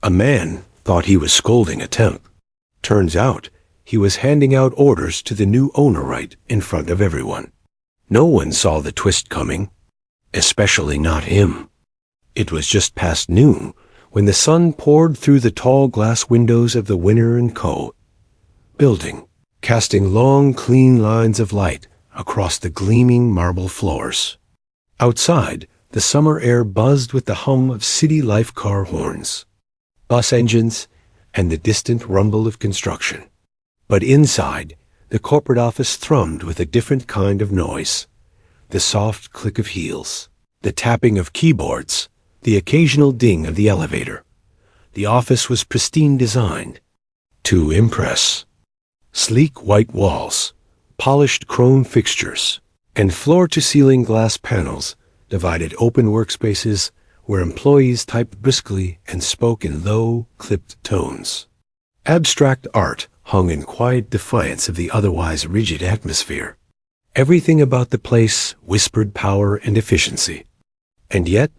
A man thought he was scolding a temp. Turns out, he was handing out orders to the new owner right in front of everyone. No one saw the twist coming, especially not him. It was just past noon when the sun poured through the tall glass windows of the Winner & Co. building, casting long, clean lines of light across the gleaming marble floors. Outside, the summer air buzzed with the hum of city life car horns, bus engines, and the distant rumble of construction. But inside, the corporate office thrummed with a different kind of noise. The soft click of heels, the tapping of keyboards, the occasional ding of the elevator. The office was pristine designed to impress. Sleek white walls, polished chrome fixtures, and floor-to-ceiling glass panels divided open workspaces where employees typed briskly and spoke in low, clipped tones. Abstract art hung in quiet defiance of the otherwise rigid atmosphere. Everything about the place whispered power and efficiency. And yet,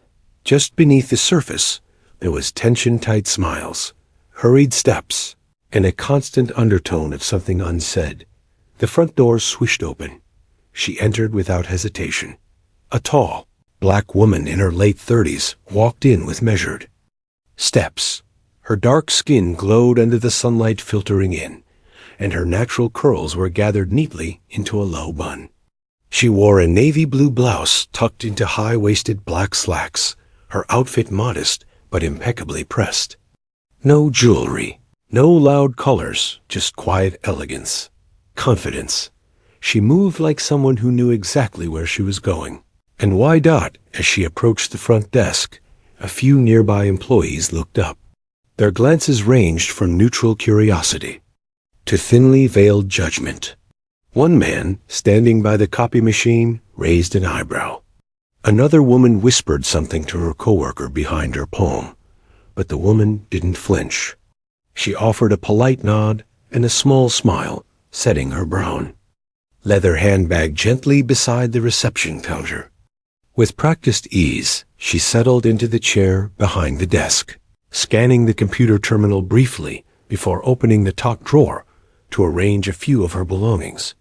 just beneath the surface, there was tension-tight smiles, hurried steps, and a constant undertone of something unsaid. The front door swished open. She entered without hesitation. A tall, black woman in her late 30s walked in with measured steps. Her dark skin glowed under the sunlight filtering in, and her natural curls were gathered neatly into a low bun. She wore a navy blue blouse tucked into high-waisted black slacks, her outfit modest but impeccably pressed. No jewelry, no loud colors, just quiet elegance, confidence. She moved like someone who knew exactly where she was going. And why not, as she approached the front desk, a few nearby employees looked up. Their glances ranged from neutral curiosity to thinly veiled judgment. One man, standing by the copy machine, raised an eyebrow. Another woman whispered something to her coworker behind her palm, but the woman didn't flinch. She offered a polite nod and a small smile, setting her brown leather handbag gently beside the reception counter. With practiced ease, she settled into the chair behind the desk, scanning the computer terminal briefly before opening the top drawer to arrange a few of her belongings.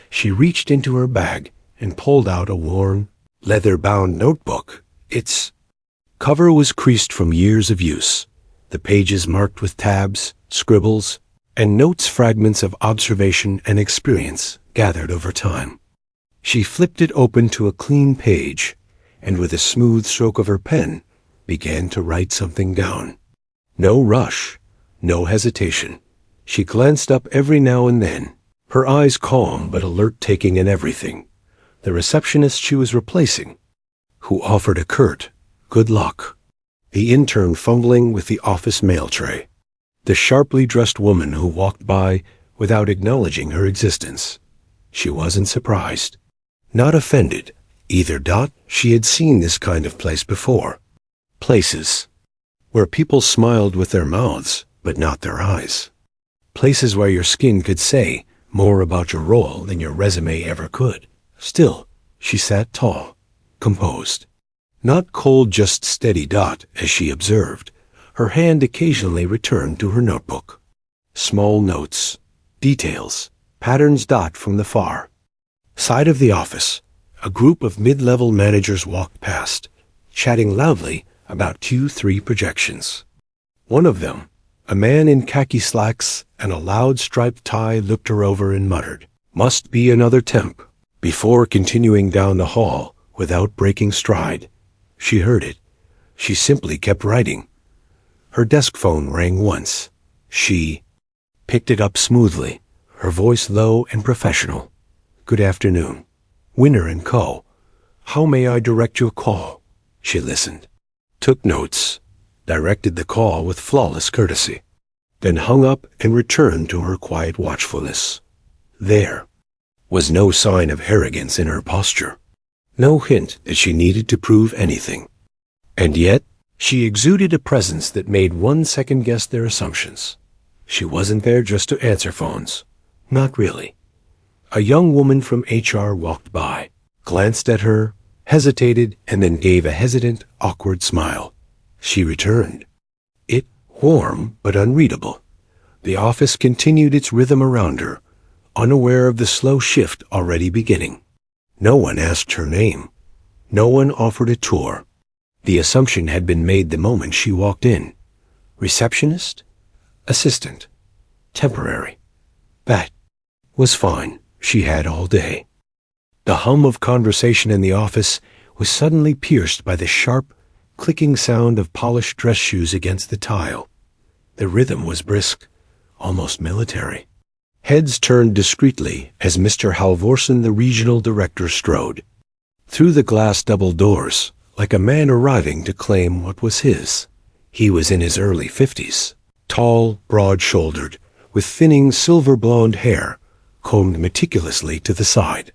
She reached into her bag and pulled out a worn, leather-bound notebook. Its cover was creased from years of use, the pages marked with tabs, scribbles, and notes fragments of observation and experience gathered over time. She flipped it open to a clean page, and with a smooth stroke of her pen, began to write something down. No rush, no hesitation. She glanced up every now and then, her eyes calm but alert, taking in everything. The receptionist she was replacing, who offered a curt, "Good luck." The intern fumbling with the office mail tray. The sharply dressed woman who walked by without acknowledging her existence. She wasn't surprised. Not offended, either. She had seen this kind of place before. Places where people smiled with their mouths, but not their eyes. Places where your skin could say more about your role than your resume ever could. Still, she sat tall, composed. Not cold, just steady. As she observed, her hand occasionally returned to her notebook. Small notes, details, patterns. From the far side of the office, a group of mid-level managers walked past, chatting loudly about Q3 projections. One of them, a man in khaki slacks and a loud striped tie, looked her over and muttered, "Must be another temp," before continuing down the hall without breaking stride. She heard it. She simply kept writing. Her desk phone rang once. She picked it up smoothly, her voice low and professional. "Good afternoon. Winner & Co. How may I direct your call?" She listened, took notes, directed the call with flawless courtesy, then hung up and returned to her quiet watchfulness. There was no sign of arrogance in her posture, no hint that she needed to prove anything. And yet, she exuded a presence that made one second-guess their assumptions. She wasn't there just to answer phones. Not really. A young woman from HR walked by, glanced at her, hesitated, and then gave a hesitant, awkward smile. She returned. It warm but unreadable. The office continued its rhythm around her, unaware of the slow shift already beginning. No one asked her name. No one offered a tour. The assumption had been made the moment she walked in. Receptionist? Assistant? Temporary? That was fine. She had all day. The hum of conversation in the office was suddenly pierced by the sharp, clicking sound of polished dress shoes against the tile. The rhythm was brisk, almost military. Heads turned discreetly as Mr. Halvorsen, the regional director, strode through the glass double doors, like a man arriving to claim what was his. He was in his early 50s, tall, broad-shouldered, with thinning silver-blonde hair, combed meticulously to the side.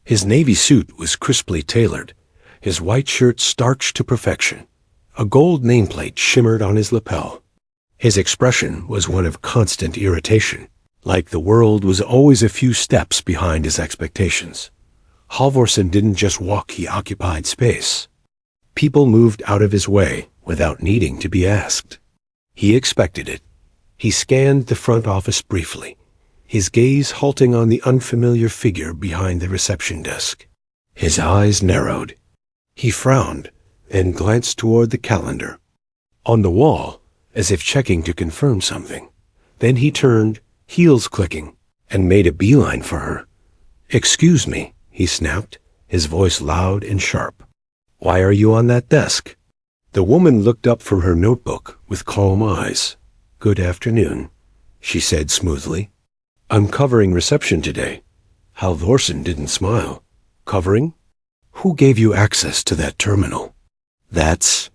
His navy suit was crisply tailored, his white shirt starched to perfection. A gold nameplate shimmered on his lapel. His expression was one of constant irritation, like the world was always a few steps behind his expectations. Halvorsen didn't just walk, he occupied space. People moved out of his way without needing to be asked. He expected it. He scanned the front office briefly, his gaze halting on the unfamiliar figure behind the reception desk. His eyes narrowed. He frowned, then glanced toward the calendar on the wall, as if checking to confirm something. Then he turned, heels clicking, and made a beeline for her. "Excuse me," he snapped, his voice loud and sharp. "Why are you on that desk?" The woman looked up from her notebook with calm eyes. "Good afternoon," she said smoothly. "I'm covering reception today." Halvorsen didn't smile. "Covering? Who gave you access to that terminal?" "That's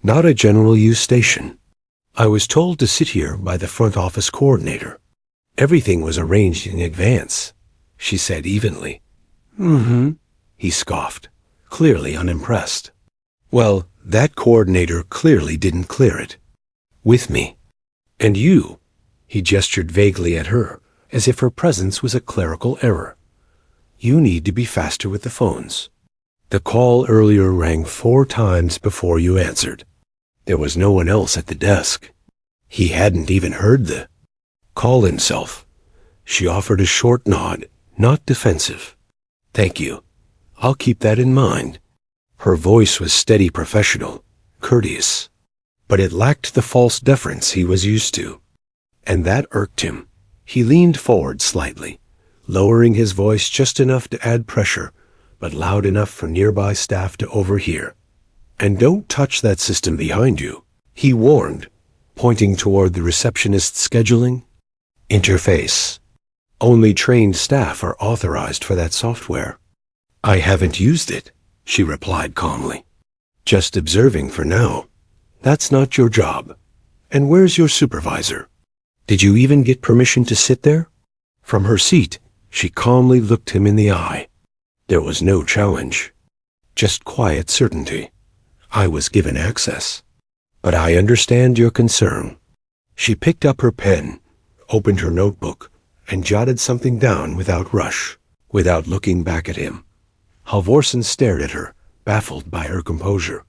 not a general use station. I was told to sit here by the front office coordinator. Everything was arranged in advance," she said evenly. "Mm-hmm," he scoffed, clearly unimpressed. "Well, that coordinator clearly didn't clear it. With me. And you," he gestured vaguely at her, as if her presence was a clerical error. "You need to be faster with the phones. The call earlier rang 4 times before you answered. There was no one else at the desk." He hadn't even heard the call himself. She offered a short nod, not defensive. "Thank you. I'll keep that in mind." Her voice was steady, professional, courteous, but it lacked the false deference he was used to, and that irked him. He leaned forward slightly, lowering his voice just enough to add pressure, but loud enough for nearby staff to overhear. "And don't touch that system behind you," he warned, pointing toward the receptionist's scheduling interface. "Only trained staff are authorized for that software." "I haven't used it," she replied calmly. "Just observing for now. That's not your job. And where's your supervisor? Did you even get permission to sit there?" From her seat, she calmly looked him in the eye. There was no challenge, just quiet certainty. "I was given access, but I understand your concern." She picked up her pen, opened her notebook, and jotted something down without rush, without looking back at him. Halvorsen stared at her, baffled by her composure.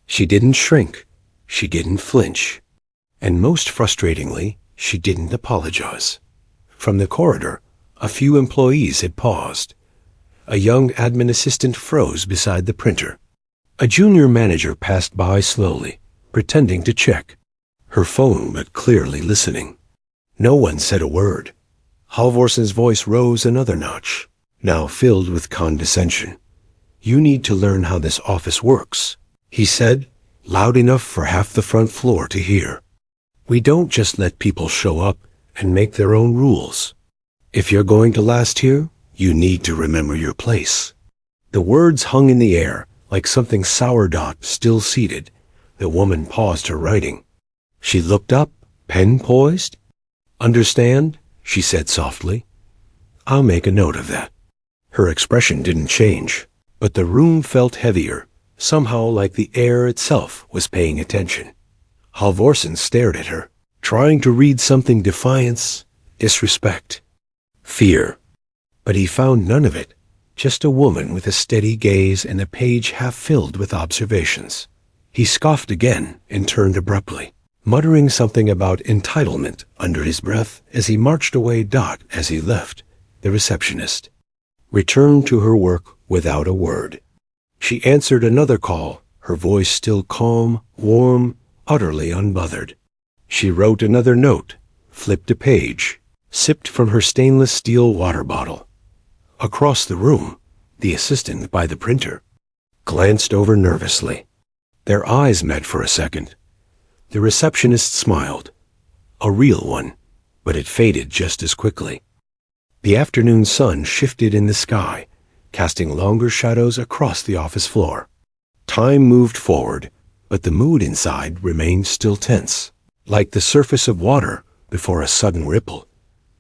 She didn't shrink, she didn't flinch, and most frustratingly, she didn't apologize. From the corridor, a few employees had paused. A young admin assistant froze beside the printer. A junior manager passed by slowly, pretending to check her phone but clearly listening. No one said a word. Halvorsen's voice rose another notch, now filled with condescension. "You need to learn how this office works," he said, loud enough for half the front floor to hear. "We don't just let people show up and make their own rules. If you're going to last here, you need to remember your place." The words hung in the air, like something sourdough still seated. The woman paused her writing. She looked up, pen poised. "Understand?" she said softly. "I'll make a note of that." Her expression didn't change, but the room felt heavier, somehow like the air itself was paying attention. Halvorsen stared at her, trying to read something: defiance, disrespect, fear. But he found none of it, just a woman with a steady gaze and a page half filled with observations. He scoffed again and turned abruptly. muttering something about entitlement under his breath as he marched away. As he left, the receptionist returned to her work without a word. She answered another call, her voice still calm, warm, utterly unbothered. She wrote another note, flipped a page, sipped from her stainless steel water bottle. Across the room, the assistant by the printer glanced over nervously. Their eyes met for a second. The receptionist smiled, a real one, but it faded just as quickly. The afternoon sun shifted in the sky, casting longer shadows across the office floor. Time moved forward, but the mood inside remained still tense, like the surface of water before a sudden ripple.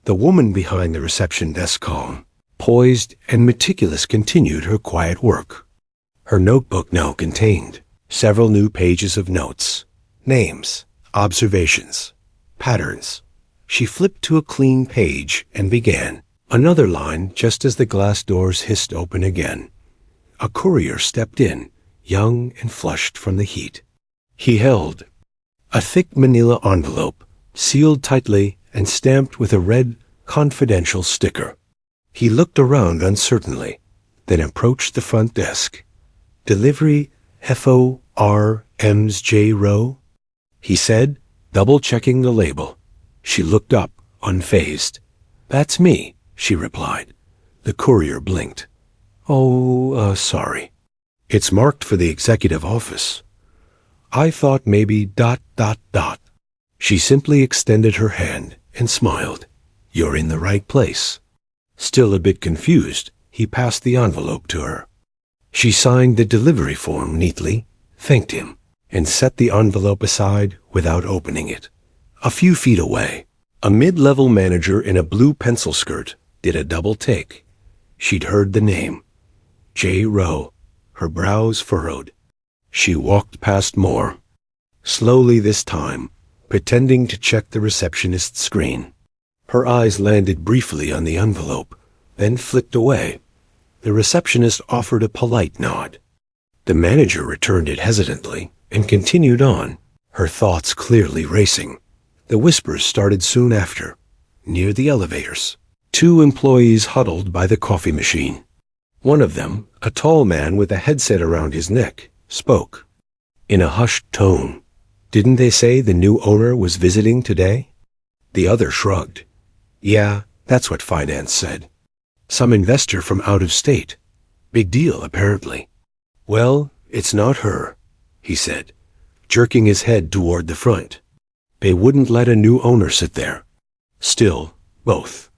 The woman behind the reception desk, calm, poised, and meticulous, continued her quiet work. Her notebook now contained several new pages of notes, names, observations, patterns. She flipped to a clean page and began another line just as the glass doors hissed open again. A courier stepped in, young and flushed from the heat. He held a thick manila envelope, sealed tightly and stamped with a red confidential sticker. He looked around uncertainly, then approached the front desk. "Delivery FOR J Row?" he said, double-checking the label. She looked up, unfazed. "That's me," she replied. The courier blinked. Sorry. It's marked for the executive office. I thought maybe ... She simply extended her hand and smiled. "You're in the right place." Still a bit confused, he passed the envelope to her. She signed the delivery form neatly, thanked him, and set the envelope aside without opening it. A few feet away, a mid-level manager in a blue pencil skirt did a double take. She'd heard the name, J. Rowe, her brows furrowed. She walked past more, slowly this time, pretending to check the receptionist's screen. Her eyes landed briefly on the envelope, then flicked away. The receptionist offered a polite nod. The manager returned it hesitantly and continued on, her thoughts clearly racing. The whispers started soon after. Near the elevators, two employees huddled by the coffee machine. One of them, a tall man with a headset around his neck, spoke in a hushed tone. "Didn't they say the new owner was visiting today?" The other shrugged. "Yeah, that's what finance said. Some investor from out of state. Big deal, apparently." "Well, it's not her," he said, jerking his head toward the front. "They wouldn't let a new owner sit there." Still, both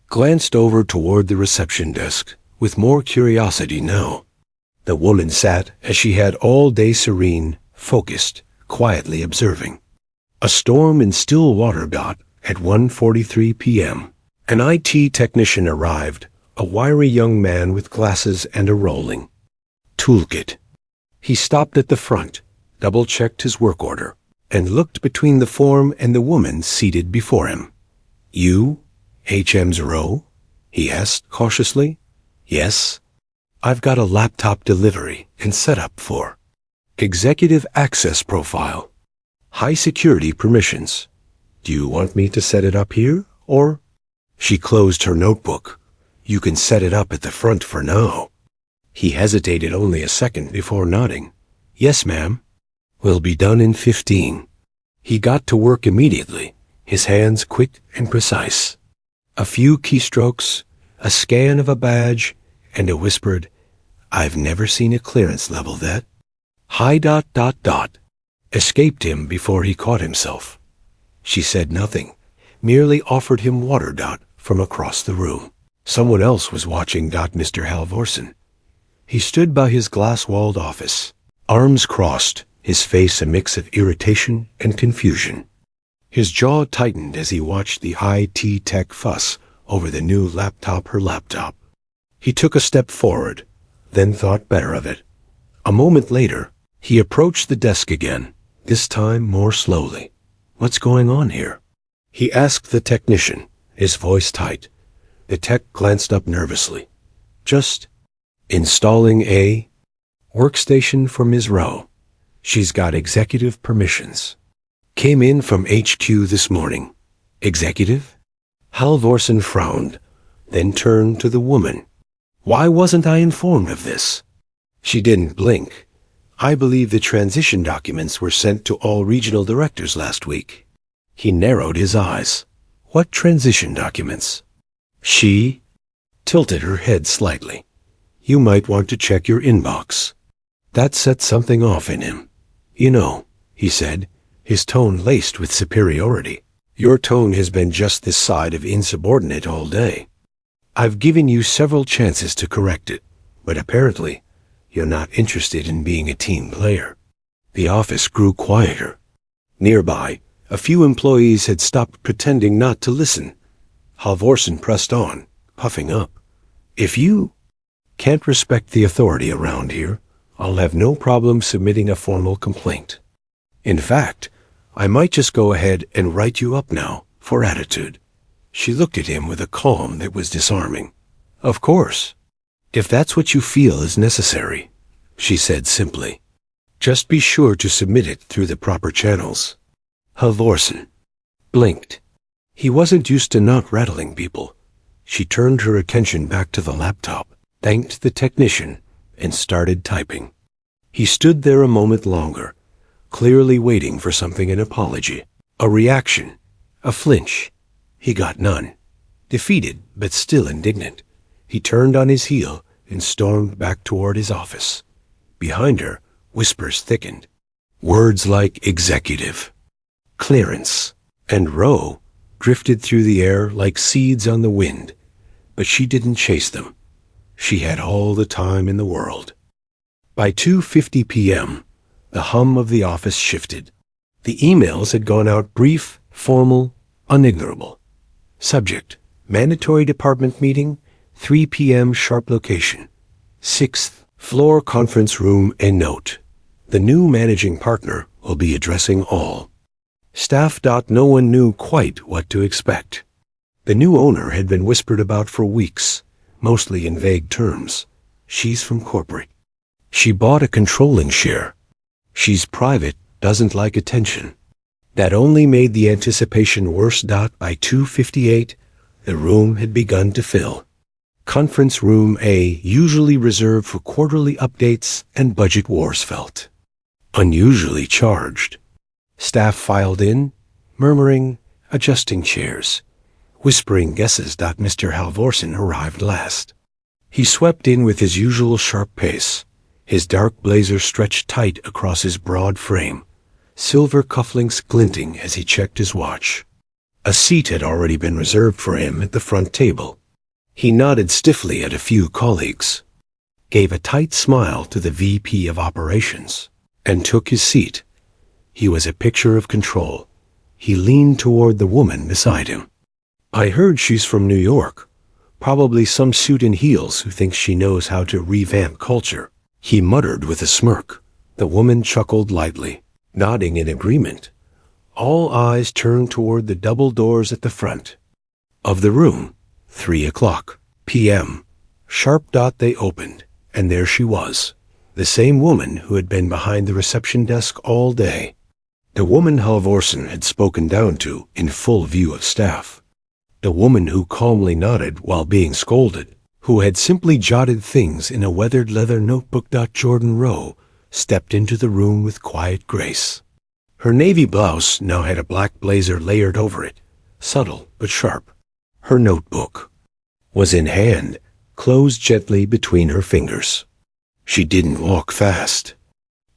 glanced over toward the reception desk with more curiosity now. The woman sat as she had all day, serene, focused, quietly observing. A storm in still water. At 1:43 p.m., an IT technician arrived, a wiry young man with glasses and a rolling toolkit. He stopped at the front, double-checked his work order, and looked between the form and the woman seated before him. "You, HM's Rowe?" he asked cautiously. "Yes. I've got a laptop delivery and setup for executive access profile, high security permissions. Do you want me to set it up here, or?" She closed her notebook. "You can set it up at the front for now." He hesitated only a second before nodding. "Yes, ma'am. We'll be done in 15. He got to work immediately, his hands quick and precise. A few keystrokes, a scan of a badge, and a whispered, "I've never seen a clearance level that high ... escaped him before he caught himself. She said nothing, merely offered him water. From across the room, someone else was watching. Mr. Halvorsen. He stood by his glass-walled office, arms crossed, his face a mix of irritation and confusion. His jaw tightened as he watched the IT tech fuss over the new laptop, her laptop. He took a step forward, then thought better of it. A moment later, he approached the desk again, this time more slowly. "What's going on here?" he asked the technician, his voice tight. The tech glanced up nervously. "Just installing a workstation for Ms. Rowe. She's got executive permissions." Came in from HQ this morning. Executive? Halvorsen frowned, then turned to the woman. Why wasn't I informed of this? She didn't blink. I believe the transition documents were sent to all regional directors last week. He narrowed his eyes. What transition documents? She tilted her head slightly. You might want to check your inbox. That set something off in him. You know, he said, his tone laced with superiority. Your tone has been just this side of insubordinate all day. I've given you several chances to correct it, but apparently you're not interested in being a team player. The office grew quieter. Nearby, a few employees had stopped pretending not to listen. Halvorsen pressed on, puffing up. If you can't respect the authority around here, I'll have no problem submitting a formal complaint. In fact, I might just go ahead and write you up now for attitude. She looked at him with a calm that was disarming. Of course. If that's what you feel is necessary, she said simply. Just be sure to submit it through the proper channels. Halvorsen blinked. He wasn't used to not rattling people. She turned her attention back to the laptop, thanked the technician, and started typing. He stood there a moment longer, clearly waiting for something, an apology, a reaction, a flinch. He got none. Defeated, but still indignant, he turned on his heel and stormed back toward his office. Behind her, whispers thickened. Words like executive, clearance, and row drifted through the air like seeds on the wind, but she didn't chase them. She had all the time in the world. By 2:50 p.m., the hum of the office shifted. The emails had gone out brief, formal, unignorable. Subject, mandatory department meeting, 3 p.m. sharp location. 6th floor conference room, and note. The new managing partner will be addressing all staff. No one knew quite what to expect. The new owner had been whispered about for weeks, mostly in vague terms. She's from corporate. She bought a controlling share. She's private, doesn't like attention. That only made the anticipation worse. By 2:58, the room had begun to fill. Conference room A, usually reserved for quarterly updates and budget wars, felt unusually charged. Staff filed in, murmuring, adjusting chairs, whispering guesses. Mr. Halvorsen arrived last. He swept in with his usual sharp pace, his dark blazer stretched tight across his broad frame, silver cufflinks glinting as he checked his watch. A seat had already been reserved for him at the front table. He nodded stiffly at a few colleagues, gave a tight smile to the VP of Operations, and took his seat. He was a picture of control. He leaned toward the woman beside him. I heard she's from New York. Probably some suit and heels who thinks she knows how to revamp culture, he muttered with a smirk. The woman chuckled lightly, nodding in agreement. All eyes turned toward the double doors at the front of the room. 3:00 p.m. Sharp. They opened, and there she was, the same woman who had been behind the reception desk all day. The woman Halvorsen had spoken down to in full view of staff. The woman who calmly nodded while being scolded, who had simply jotted things in a weathered leather notebook. Jordan Rowe stepped into the room with quiet grace. Her navy blouse now had a black blazer layered over it, subtle but sharp. Her notebook was in hand, closed gently between her fingers. She didn't walk fast.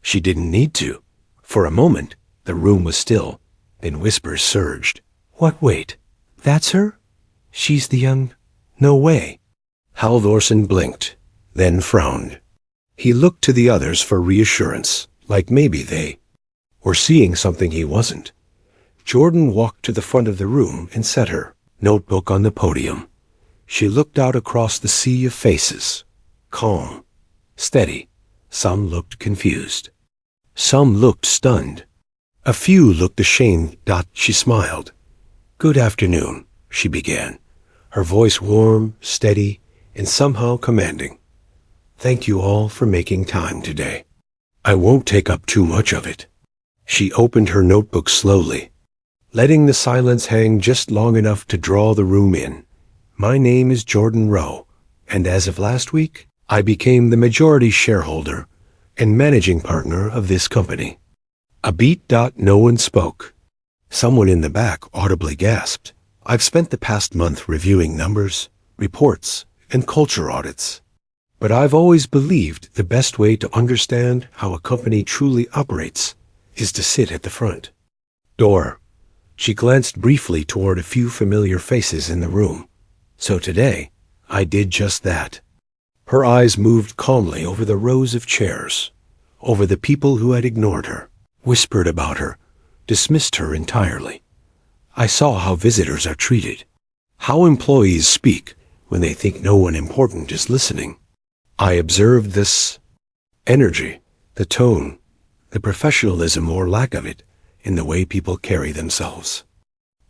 She didn't need to. For a moment, the room was still. Then whispers surged. What, wait, that's her? She's the young... No way. Halvorsen blinked, then frowned. He looked to the others for reassurance, like maybe they were seeing something he wasn't. Jordan walked to the front of the room and set her notebook on the podium. She looked out across the sea of faces, calm, steady. Some looked confused. Some looked stunned. A few looked ashamed. She smiled. Good afternoon, she began, her voice warm, steady, and somehow commanding. Thank you all for making time today. I won't take up too much of it. She opened her notebook slowly, letting the silence hang just long enough to draw the room in. My name is Jordan Rowe, and as of last week, I became the majority shareholder and managing partner of this company. A beat. No one spoke. Someone in the back audibly gasped. I've spent the past month reviewing numbers, reports, and culture audits. But I've always believed the best way to understand how a company truly operates is to sit at the front door. She glanced briefly toward a few familiar faces in the room. So today, I did just that. Her eyes moved calmly over the rows of chairs, over the people who had ignored her, whispered about her, dismissed her entirely. I saw how visitors are treated, how employees speak when they think no one important is listening. I observed this energy, the tone, the professionalism or lack of it, in the way people carry themselves.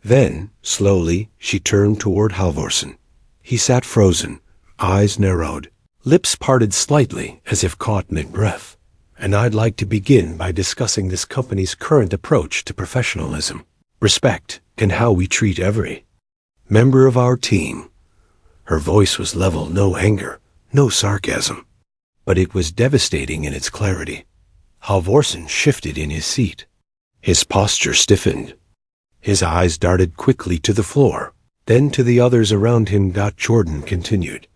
Then, slowly, she turned toward Halvorsen. He sat frozen, eyes narrowed, lips parted slightly as if caught mid-breath. And I'd like to begin by discussing this company's current approach to professionalism, respect, and how we treat every member of our team. Her voice was level, no anger, no sarcasm, but it was devastating in its clarity. Halvorsen shifted in his seat. His posture stiffened. His eyes darted quickly to the floor, then to the others around him. Jordan continued.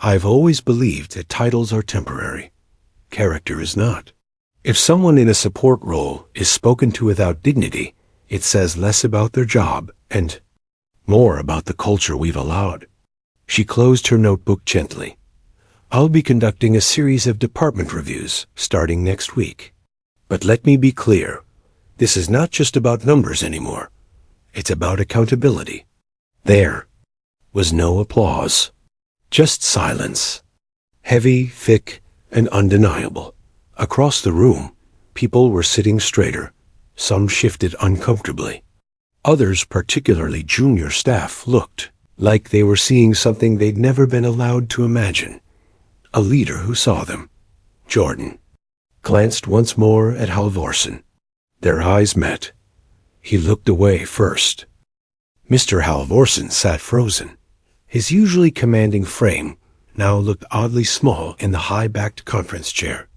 I've always believed that titles are temporary. Character is not. If someone in a support role is spoken to without dignity, it says less about their job and more about the culture we've allowed. She closed her notebook gently. I'll be conducting a series of department reviews starting next week. But let me be clear. This is not just about numbers anymore. It's about accountability. There was no applause, just silence. Heavy, thick, and undeniable. Across the room, people were sitting straighter. Some shifted uncomfortably. Others, particularly junior staff, looked like they were seeing something they'd never been allowed to imagine. A leader who saw them, Jordan, glanced once more at Halvorsen. Their eyes met. He looked away first. Mr. Halvorsen sat frozen. His usually commanding frame now looked oddly small in the high-backed conference chair.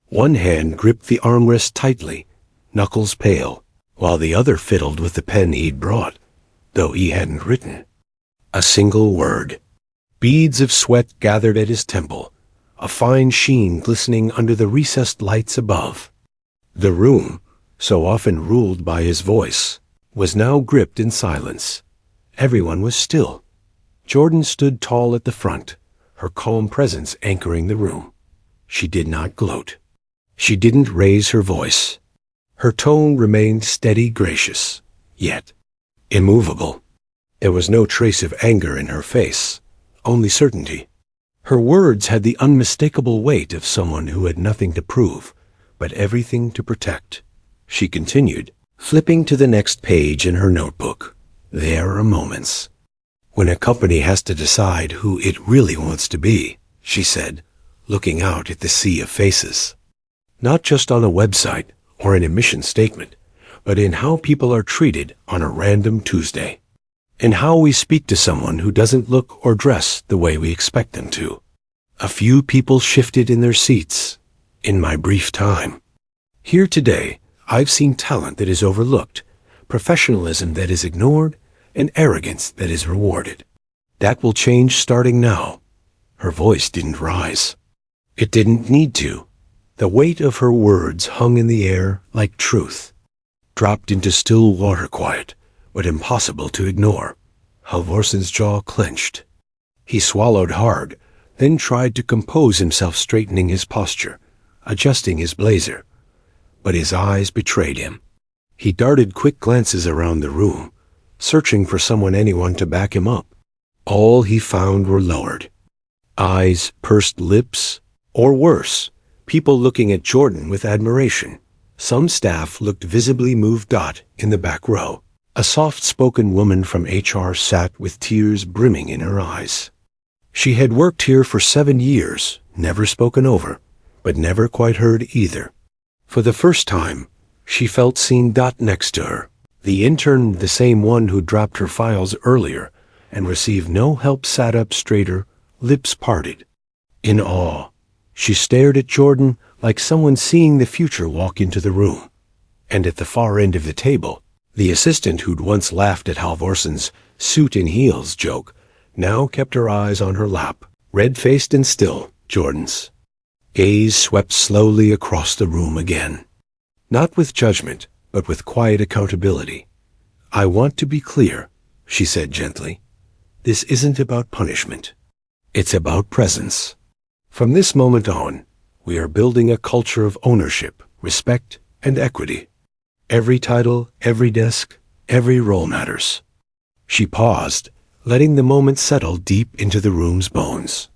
One hand gripped the armrest tightly, knuckles pale, while the other fiddled with the pen he'd brought, though he hadn't written a single word. Beads of sweat gathered at his temple, a fine sheen glistening under the recessed lights above. The room, so often ruled by his voice, was now gripped in silence. Everyone was still. Jordan stood tall at the front, her calm presence anchoring the room. She did not gloat. She didn't raise her voice. Her tone remained steady, gracious, yet immovable. There was no trace of anger in her face, only certainty. Her words had the unmistakable weight of someone who had nothing to prove, but everything to protect. She continued, flipping to the next page in her notebook. There are moments when a company has to decide who it really wants to be, she said, looking out at the sea of faces. Not just on a website or in a mission statement, but in how people are treated on a random Tuesday. In how we speak to someone who doesn't look or dress the way we expect them to. A few people shifted in their seats in my brief time. Here today, I've seen talent that is overlooked, professionalism that is ignored, and arrogance that is rewarded. That will change starting now. Her voice didn't rise. It didn't need to. The weight of her words hung in the air like truth, dropped into still water quiet, but impossible to ignore. Halvorsen's jaw clenched. He swallowed hard, then tried to compose himself, straightening his posture, adjusting his blazer. But his eyes betrayed him. He darted quick glances around the room, searching for anyone to back him up. All he found were lowered eyes, pursed lips, or worse, people looking at Jordan with admiration. Some staff looked visibly moved. In the back row, a soft-spoken woman from HR sat with tears brimming in her eyes. She had worked here for 7 years, never spoken over, but never quite heard either. For the first time, She felt seen. Next to her, the intern, the same one who dropped her files earlier and received no help, sat up straighter, lips parted. In awe, she stared at Jordan like someone seeing the future walk into the room. And at the far end of the table, the assistant who'd once laughed at Halvorson's suit and heels joke now kept her eyes on her lap, red-faced and still. Jordan's gaze swept slowly across the room again. Not with judgment, but with quiet accountability. "I want to be clear," she said gently. "This isn't about punishment. It's about presence. From this moment on, we are building a culture of ownership, respect, and equity. Every title, every desk, every role matters." She paused, letting the moment settle deep into the room's bones.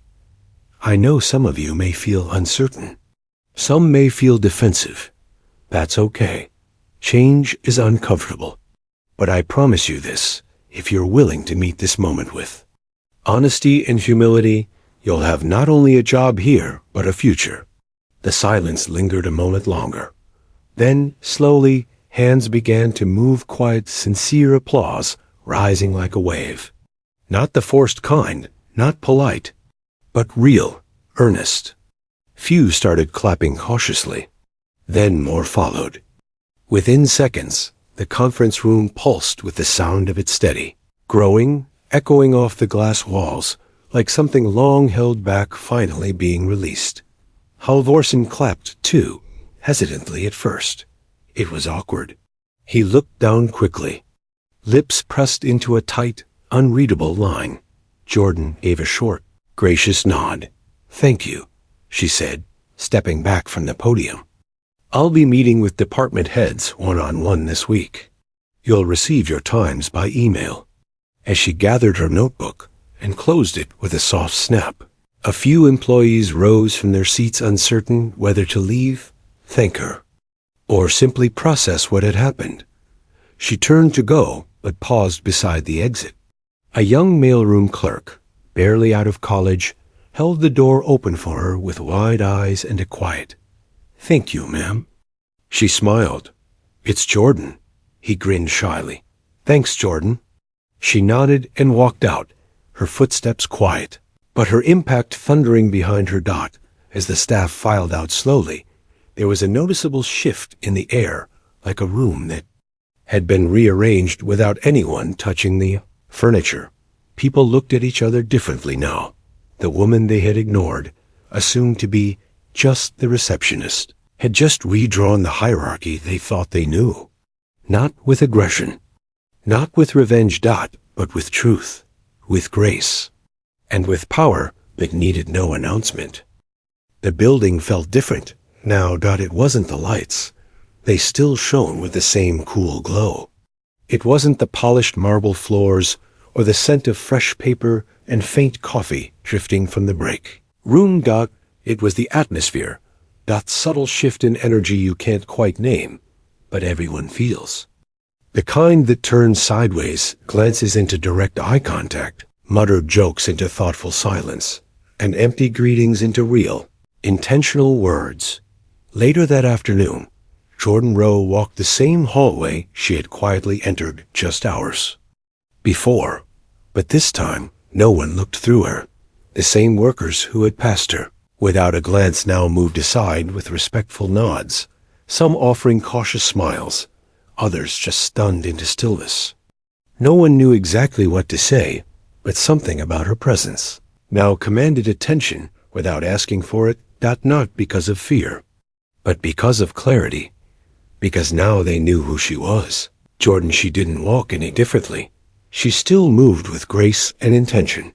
"I know some of you may feel uncertain. Some may feel defensive. That's okay. Change is uncomfortable. But I promise you this, if you're willing to meet this moment with honesty and humility, you'll have not only a job here, but a future." The silence lingered a moment longer. Then, slowly, hands began to move, quiet, sincere applause rising like a wave. Not the forced kind, not polite, but real, earnest. Few started clapping cautiously. Then more followed. Within seconds, the conference room pulsed with the sound of its steady, growing, echoing off the glass walls, like something long held back finally being released. Halvorsen clapped, too, hesitantly at first. It was awkward. He looked down quickly. Lips pressed into a tight, unreadable line. Jordan gave a short, gracious nod. "Thank you," she said, stepping back from the podium. "I'll be meeting with department heads one-on-one this week. You'll receive your times by email." As she gathered her notebook and closed it with a soft snap, a few employees rose from their seats, uncertain whether to leave, thank her, or simply process what had happened. She turned to go, but paused beside the exit. A young mailroom clerk, barely out of college, held the door open for her with wide eyes and a quiet, "Thank you, ma'am." She smiled. "It's Jordan." He grinned shyly. "Thanks, Jordan." She nodded and walked out, her footsteps quiet, but her impact thundering behind her. As the staff filed out slowly, there was a noticeable shift in the air, like a room that had been rearranged without anyone touching the furniture. People looked at each other differently now. The woman they had ignored, assumed to be just the receptionist, had just redrawn the hierarchy they thought they knew. Not with aggression, not with revenge, but with truth, with grace, and with power that needed no announcement. The building felt different now. It wasn't the lights. They still shone with the same cool glow. It wasn't the polished marble floors or the scent of fresh paper and faint coffee drifting from the break room. It was the atmosphere, that subtle shift in energy you can't quite name, but everyone feels. The kind that turns sideways, glances into direct eye contact, muttered jokes into thoughtful silence, and empty greetings into real, intentional words. Later that afternoon, Jordan Rowe walked the same hallway she had quietly entered just hours before, but this time no one looked through her. The same workers who had passed her, without a glance, now moved aside with respectful nods, some offering cautious smiles, others just stunned into stillness. No one knew exactly what to say, but something about her presence now commanded attention without asking for it, not because of fear, but because of clarity, because now they knew who she was. Jordan, she didn't walk any differently. She still moved with grace and intention,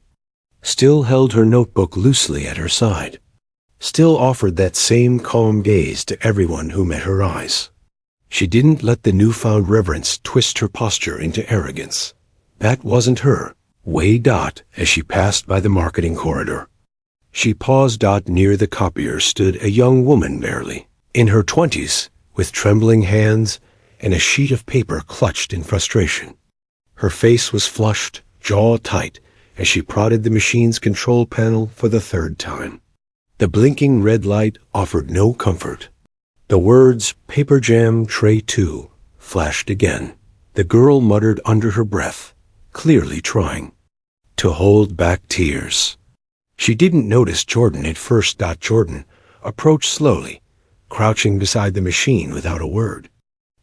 still held her notebook loosely at her side, still offered that same calm gaze to everyone who met her eyes. She didn't let the newfound reverence twist her posture into arrogance. That wasn't her way. As she passed by the marketing corridor, she paused. Near the copier stood a young woman, barely in her 20s, with trembling hands and a sheet of paper clutched in frustration. Her face was flushed, jaw tight, as she prodded the machine's control panel for the third time. The blinking red light offered no comfort. The words "Paper Jam Tray 2" flashed again. The girl muttered under her breath, clearly trying to hold back tears. She didn't notice Jordan at first. Jordan approached slowly, crouching beside the machine without a word.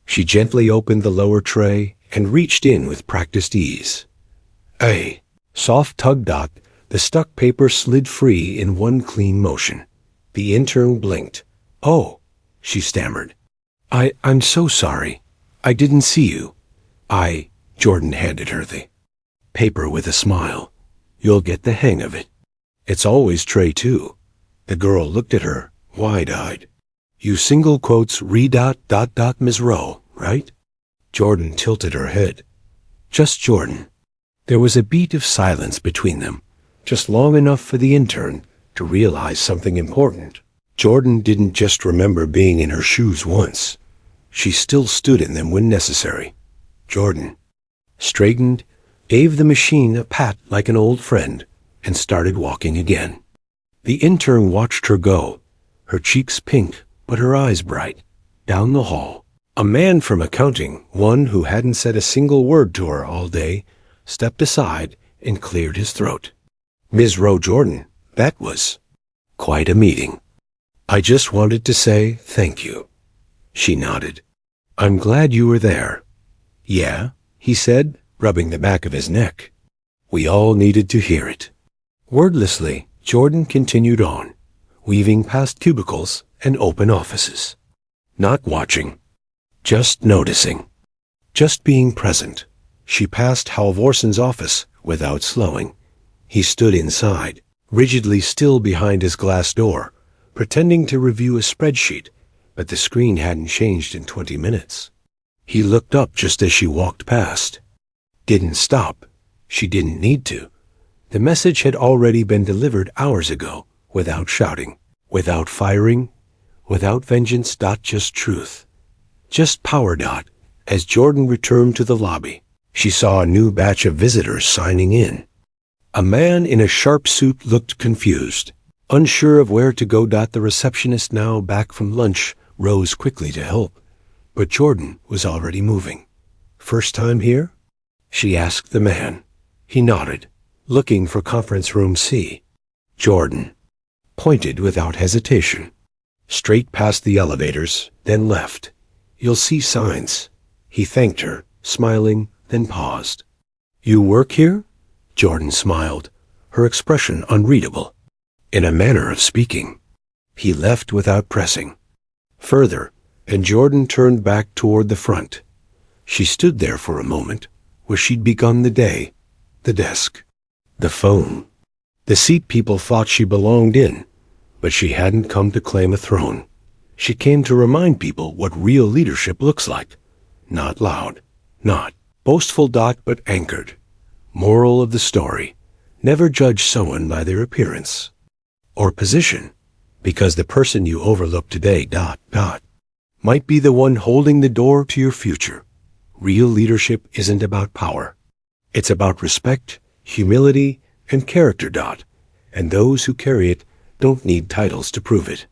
She gently opened the lower tray and reached in with practiced ease. A soft tug. The stuck paper slid free in one clean motion. The intern blinked. "Oh," she stammered. I'm so sorry. I didn't see you." Jordan handed her the paper with a smile. "You'll get the hang of it. It's always tray 2. The girl looked at her, wide-eyed. "You single quotes Ms. Rowe, right?" Jordan tilted her head. "Just Jordan." There was a beat of silence between them, just long enough for the intern to realize something important. Jordan didn't just remember being in her shoes once. She still stood in them when necessary. Jordan straightened, gave the machine a pat like an old friend, and started walking again. The intern watched her go, her cheeks pink but her eyes bright, down the hall. A man from accounting, one who hadn't said a single word to her all day, stepped aside and cleared his throat. "Ms. Rowe Jordan, that was quite a meeting. I just wanted to say thank you." She nodded. "I'm glad you were there." "Yeah," he said, rubbing the back of his neck. "We all needed to hear it." Wordlessly, Jordan continued on, weaving past cubicles and open offices. Not watching, just noticing, just being present. She passed Halvorson's office without slowing. He stood inside, rigidly still behind his glass door, pretending to review a spreadsheet, but the screen hadn't changed in 20 minutes. He looked up just as she walked past. Didn't stop. She didn't need to. The message had already been delivered hours ago, without shouting, without firing, without vengeance. Just truth. Just power. As Jordan returned to the lobby, she saw a new batch of visitors signing in. A man in a sharp suit looked confused, unsure of where to go. The receptionist, now back from lunch, rose quickly to help, but Jordan was already moving. "First time here?" she asked the man. He nodded, looking for conference room C. Jordan pointed without hesitation, straight past the elevators, then left. "You'll see signs." He thanked her, smiling, then paused. "You work here?" Jordan smiled, her expression unreadable. In a manner of speaking. He left without pressing further, and Jordan turned back toward the front. She stood there for a moment, where she'd begun the day. The desk, the phone, the seat people thought she belonged in, but she hadn't come to claim a throne. She came to remind people what real leadership looks like. Not loud, not boastful. But anchored. Moral of the story: never judge someone by their appearance or position, because the person you overlook today might be the one holding the door to your future. Real leadership isn't about power. It's about respect, humility, and character. And those who carry it don't need titles to prove it.